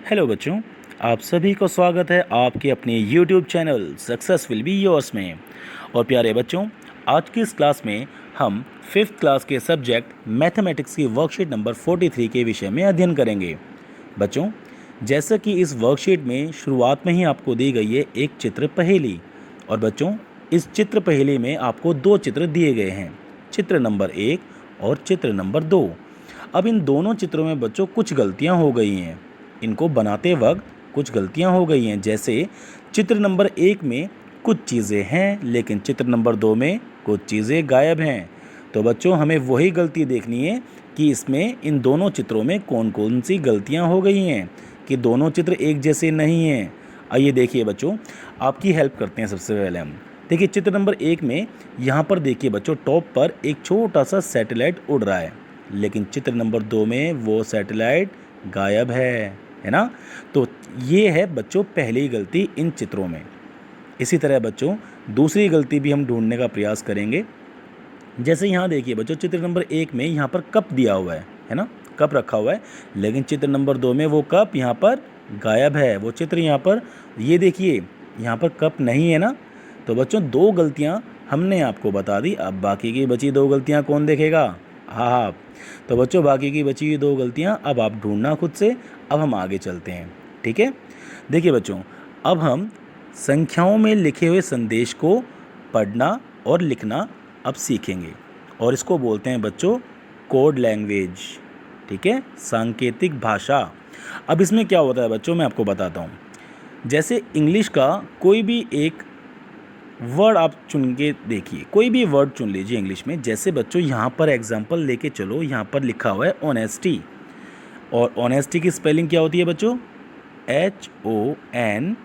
Hello बच्चों, आप सभी को स्वागत है आपके अपने YouTube channel success will be yours में। और प्यारे बच्चों, आज की इस क्लास में हम 5th क्लास के सब्जेक्ट मैथमेटिक्स की वर्कशीट नंबर 43 के विषय में अध्ययन करेंगे। बच्चों, जैसा कि इस वर्कशीट में शुरुआत में ही आपको दी गई है एक चित्र पहेली। और बच्चों, इस चित्र पहेली में आपको 2 चित्र दिए गए हैं, चित्र नंबर 1 और चित्र नंबर 2। अब इन दोनों चित्रों में बच्चों कुछ गलतियां हो गई हैं। इनको बनाते वक्त कुछ गलतियां हो गई हैं, जैसे चित्र नंबर 1 में कुछ चीज़ें हैं लेकिन चित्र नंबर 2 में कुछ चीज़ें गायब हैं। तो बच्चों, हमें वही गलती देखनी है कि इसमें इन दोनों चित्रों में कौन कौन सी गलतियां हो गई हैं, कि दोनों चित्र एक जैसे नहीं हैं। आइए देखिए बच्चों, आपकी हेल्प करते हैं। सबसे पहले हम देखिए चित्र नंबर 1 में यहाँ पर देखिए बच्चों, टॉप पर एक छोटा सा सैटेलाइट उड़ रहा है, लेकिन चित्र नंबर 2 में वो सैटेलाइट गायब है ना। तो ये है बच्चों पहली गलती इन चित्रों में। इसी तरह बच्चों दूसरी गलती भी हम ढूंढने का प्रयास करेंगे। जैसे यहाँ देखिए बच्चों, चित्र नंबर 1 में यहाँ पर कप दिया हुआ है ना, कप रखा हुआ है, लेकिन चित्र नंबर 2 में वो कप यहाँ पर गायब है। वो चित्र यहाँ पर, ये देखिए यहाँ पर कप नहीं है ना। तो बच्चों 2 गलतियाँ हमने आपको बता दी। अब बाकी की बची 2 गलतियाँ कौन देखेगा? हाँ, तो बच्चों बाकी की बची हुई 2 गलतियाँ अब आप ढूंढना खुद से। अब हम आगे चलते हैं, ठीक है। देखिए बच्चों, अब हम संख्याओं में लिखे हुए संदेश को पढ़ना और लिखना अब सीखेंगे, और इसको बोलते हैं बच्चों कोड लैंग्वेज, ठीक है, सांकेतिक भाषा। अब इसमें क्या होता है बच्चों, मैं आपको बताता हूँ। जैसे इंग्लिश का कोई भी एक वर्ड आप चुन के देखिए, कोई भी वर्ड चुन लीजिए इंग्लिश में। जैसे बच्चों यहाँ पर एग्जाम्पल लेके चलो, यहाँ पर लिखा हुआ है ऑनेस्टी, और ऑनेस्टी की स्पेलिंग क्या होती है बच्चों? HONESTY,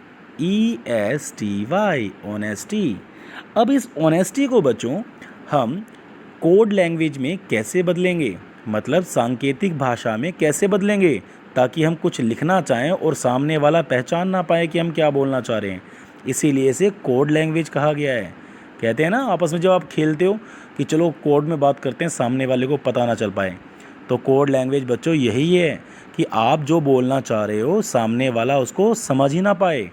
honesty. अब इस ऑनेस्टी को बच्चों हम कोड लैंग्वेज में कैसे बदलेंगे, मतलब सांकेतिक भाषा में कैसे बदलेंगे, ताकि हम कुछ लिखना चाहें और सामने वाला पहचान ना पाए कि हम क्या बोलना चाह रहे हैं। इसीलिए इसे कोड लैंग्वेज कहा गया है। कहते हैं ना आपस में जब आप खेलते हो कि चलो कोड में बात करते हैं, सामने वाले को पता ना चल पाए। तो कोड लैंग्वेज बच्चों यही है कि आप जो बोलना चाह रहे हो सामने वाला उसको समझ ही ना पाए।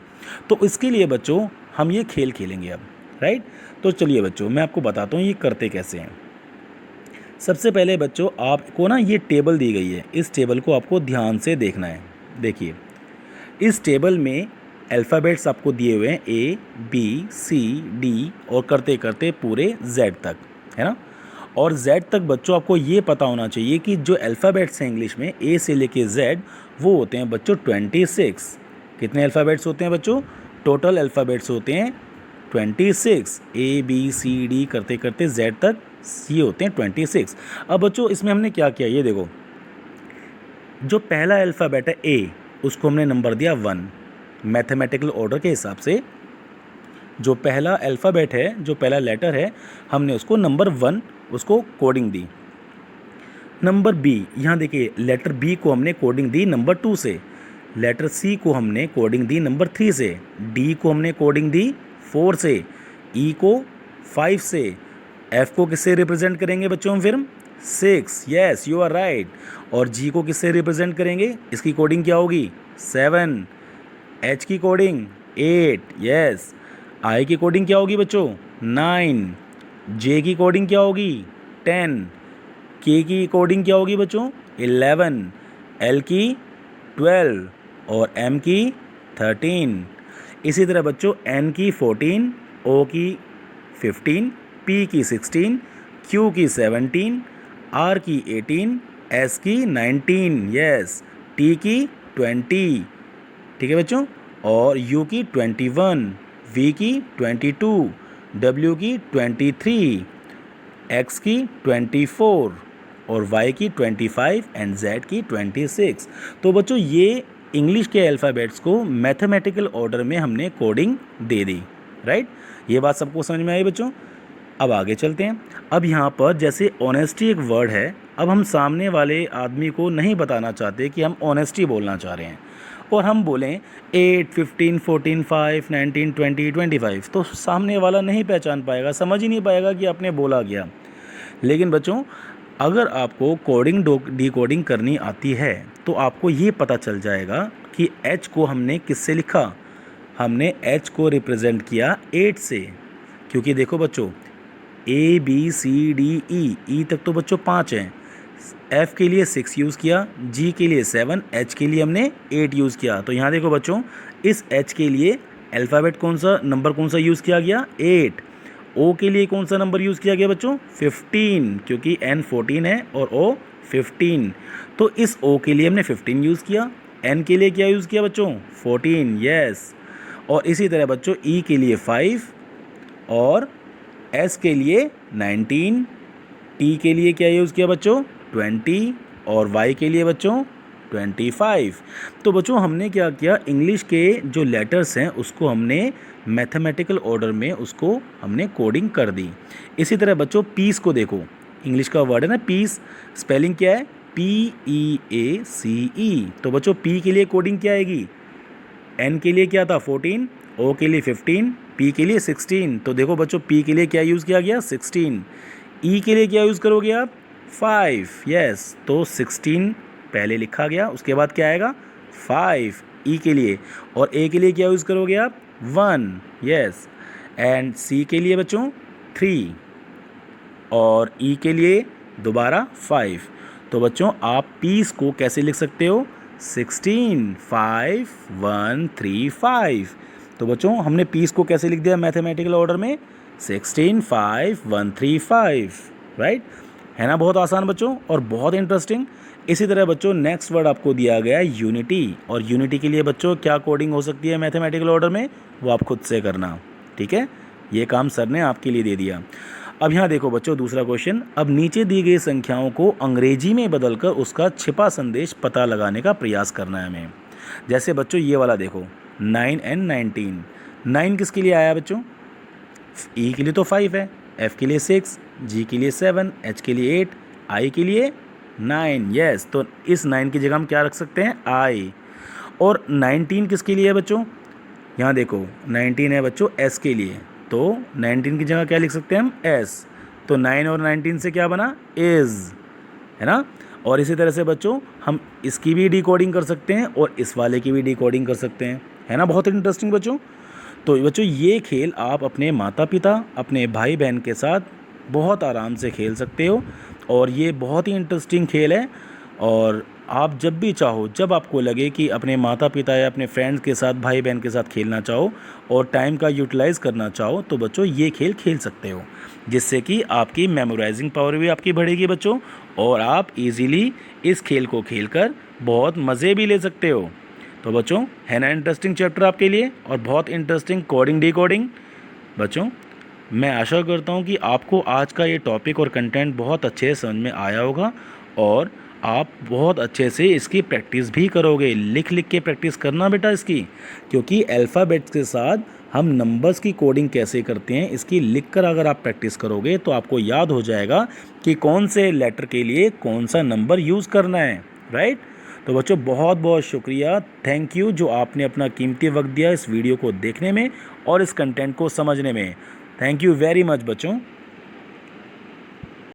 तो इसके लिए बच्चों हम ये खेल खेलेंगे अब, राइट। तो चलिए बच्चों मैं आपको बताता हूँ ये करते कैसे हैं। सबसे पहले बच्चों आपको ना ये टेबल दी गई है, इस टेबल को आपको ध्यान से देखना है। देखिए इस टेबल में अल्फ़ाबेट्स आपको दिए हुए हैं ABCD, और करते करते पूरे Z तक, है ना। और Z तक बच्चों आपको ये पता होना चाहिए कि जो अल्फ़ाबेट्स हैं इंग्लिश में A से लेके Z, वो होते हैं बच्चों 26। कितने अल्फ़ाबेट्स होते हैं बच्चों? टोटल अल्फ़ाबेट्स होते हैं 26। ABCD करते करते Z तक ये होते हैं 26। अब बच्चों इसमें हमने क्या किया, ये देखो, जो पहला अल्फ़ाबेट है A, उसको हमने नंबर दिया 1। मैथमेटिकल ऑर्डर के हिसाब से जो पहला अल्फ़ाबेट है, जो पहला लेटर है, हमने उसको नंबर 1 उसको कोडिंग दी। नंबर B, यहाँ देखिए लेटर B को हमने कोडिंग दी नंबर 2 से, लेटर C को हमने कोडिंग दी नंबर 3 से, D को हमने कोडिंग दी 4 से, E को 5 से, F को किससे रिप्रेजेंट करेंगे बच्चों हम फिर? 6, यस यू आर राइट। और G को किससे रिप्रेजेंट करेंगे? इसकी कोडिंग क्या होगी? 7। H की कोडिंग 8, यस। I की कोडिंग क्या होगी बच्चों? 9। J की कोडिंग क्या होगी? 10। K की कोडिंग क्या होगी बच्चों? 11। L की 12 और M की 13। इसी तरह बच्चों N की 14, O की 15, P की 16, Q की 17, R की 18, S की 19, यस, T की 20, ठीक है बच्चों, और U की 21, V की 22, W की 23, X की 24 और Y की 25 एंड Z की 26। तो बच्चों ये इंग्लिश के अल्फ़ाबेट्स को मैथमेटिकल ऑर्डर में हमने कोडिंग दे दी, राइट। ये बात सबको समझ में आई बच्चों? अब आगे चलते हैं। अब यहाँ पर जैसे ऑनेस्टी एक वर्ड है, अब हम सामने वाले आदमी को नहीं बताना चाहते कि हम ऑनेस्टी बोलना चाह रहे हैं, और हम बोलें 8, 15, 14, 5, 19, 20, 25, तो सामने वाला नहीं पहचान पाएगा, समझ ही नहीं पाएगा कि आपने बोला क्या। लेकिन बच्चों अगर आपको कोडिंग डिकोडिंग करनी आती है तो आपको ये पता चल जाएगा कि क्योंकि h को हमने किससे लिखा, हमने h को रिप्रेजेंट किया 8 से, क्योंकि देखो बच्चों ABCDE तक तो बच्चों 5 हैं, F के लिए 6 यूज़ किया, G के लिए 7, H के लिए हमने 8 यूज़ किया। तो यहाँ देखो बच्चों इस H के लिए अल्फ़ाबेट नंबर कौन सा यूज़ किया गया, 8। O के लिए कौन सा नंबर यूज़ किया गया बच्चों, 15, क्योंकि N 14 है और O 15। तो इस O के लिए हमने 15 यूज़ किया, N के लिए क्या यूज़ किया बच्चों, 14, यस। और इसी तरह बच्चों E के लिए 5 और S के लिए 19, T के लिए क्या यूज़ किया बच्चों, 20 और Y के लिए बच्चों 25। तो बच्चों हमने क्या किया, इंग्लिश के जो लेटर्स हैं उसको हमने मैथमेटिकल ऑर्डर में उसको हमने कोडिंग कर दी। इसी तरह बच्चों पीस को देखो, इंग्लिश का वर्ड है ना पीस, स्पेलिंग क्या है, PEACE। तो बच्चों P के लिए कोडिंग क्या आएगी, N के लिए क्या था 14, O के लिए 15, P के लिए 16। तो देखो बच्चों P के लिए क्या यूज़ किया गया, 16। E के लिए क्या यूज़ करोगे आप, 5, यस। तो 16 पहले लिखा गया, उसके बाद क्या आएगा 5 E के लिए, और A के लिए क्या यूज़ करोगे आप, 1, यस। एंड C के लिए बच्चों 3 और E के लिए दोबारा 5। तो बच्चों आप पीस को कैसे लिख सकते हो, 16 5 1 3 5। तो बच्चों हमने पीस को कैसे लिख दिया मैथमेटिकल ऑर्डर में, 16 5 1 3 5, राइट। है ना बहुत आसान बच्चों और बहुत इंटरेस्टिंग। इसी तरह बच्चों नेक्स्ट वर्ड आपको दिया गया है यूनिटी, और यूनिटी के लिए बच्चों क्या कोडिंग हो सकती है मैथमेटिकल ऑर्डर में, वो आप खुद से करना, ठीक है। ये काम सर ने आपके लिए दे दिया। अब यहाँ देखो बच्चों दूसरा क्वेश्चन, अब नीचे दी गई संख्याओं को अंग्रेजी में बदलकर उसका छिपा संदेश पता लगाने का प्रयास करना है हमें। जैसे बच्चों ये वाला देखो 9 and 19, 9 किसके लिए आया बच्चों, E के लिए तो 5 है, F के लिए 6, G के लिए 7, H के लिए 8, I के लिए 9, यस। तो इस 9 की जगह हम क्या रख सकते हैं, I। और 19 किसके लिए है बच्चों, यहाँ देखो 19 है बच्चों S के लिए, तो 19 की जगह क्या लिख सकते हैं हम, S। तो 9 और 19 से क्या बना, इज़, है ना। और इसी तरह से बच्चों हम इसकी भी डिकोडिंग कर सकते हैं और इस वाले की भी डिकोडिंग कर सकते हैं, है ना बहुत इंटरेस्टिंग बच्चों। तो बच्चों ये खेल आप अपने माता पिता, अपने भाई बहन के साथ बहुत आराम से खेल सकते हो, और ये बहुत ही इंटरेस्टिंग खेल है। और आप जब भी चाहो, जब आपको लगे कि अपने माता पिता या अपने फ्रेंड्स के साथ, भाई बहन के साथ खेलना चाहो और टाइम का यूटिलाइज़ करना चाहो, तो बच्चों ये खेल खेल सकते हो, जिससे कि आपकी मेमोराइजिंग पावर भी आपकी बढ़ेगी बच्चों, और आप इजीली इस खेल को खेलकर बहुत मज़े भी ले सकते हो। तो बच्चों है ना इंटरेस्टिंग चैप्टर आपके लिए, और बहुत इंटरेस्टिंग कोडिंग डिकोडिंग। बच्चों मैं आशा करता हूँ कि आपको आज का ये टॉपिक और कंटेंट बहुत अच्छे से समझ में आया होगा, और आप बहुत अच्छे से इसकी प्रैक्टिस भी करोगे। लिख लिख के प्रैक्टिस करना बेटा इसकी, क्योंकि अल्फ़ाबेट्स के साथ हम नंबर्स की कोडिंग कैसे करते हैं इसकी लिखकर अगर आप प्रैक्टिस करोगे तो आपको याद हो जाएगा कि कौन से लेटर के लिए कौन सा नंबर यूज़ करना है, राइट। तो बच्चों बहुत बहुत शुक्रिया, थैंक यू जो आपने अपना कीमती वक्त दिया इस वीडियो को देखने में और इस कंटेंट को समझने में। थैंक यू वेरी मच बच्चों।